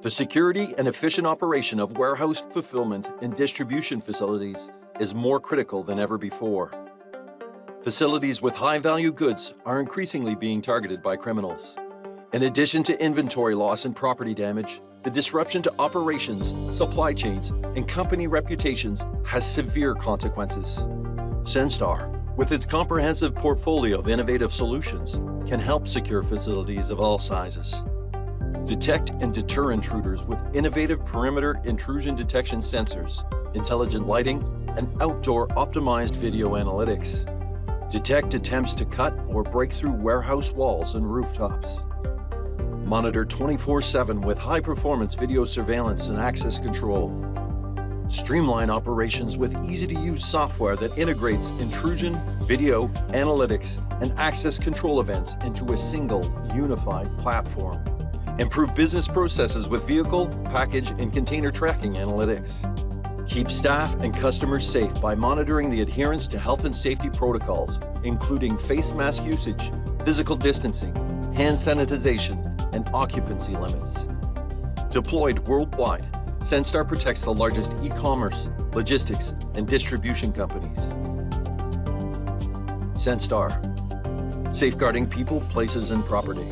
The security and efficient operation of warehouse fulfillment and distribution facilities is more critical than ever before. Facilities with high-value goods are increasingly being targeted by criminals. In addition to inventory loss and property damage, the disruption to operations, supply chains, and company reputations has severe consequences. Senstar, with its comprehensive portfolio of innovative solutions, can help secure facilities of all sizes. Detect and deter intruders with innovative perimeter intrusion detection sensors, intelligent lighting, and outdoor optimized video analytics. Detect attempts to cut or break through warehouse walls and rooftops. Monitor 24/7 with high-performance video surveillance and access control. Streamline operations with easy-to-use software that integrates intrusion, video, analytics, and access control events into a single, unified platform. Improve business processes with vehicle, package, and container tracking analytics. Keep staff and customers safe by monitoring the adherence to health and safety protocols, including face mask usage, physical distancing, hand sanitization, and occupancy limits. Deployed worldwide, Senstar protects the largest e-commerce, logistics, and distribution companies. Senstar, safeguarding people, places, and property.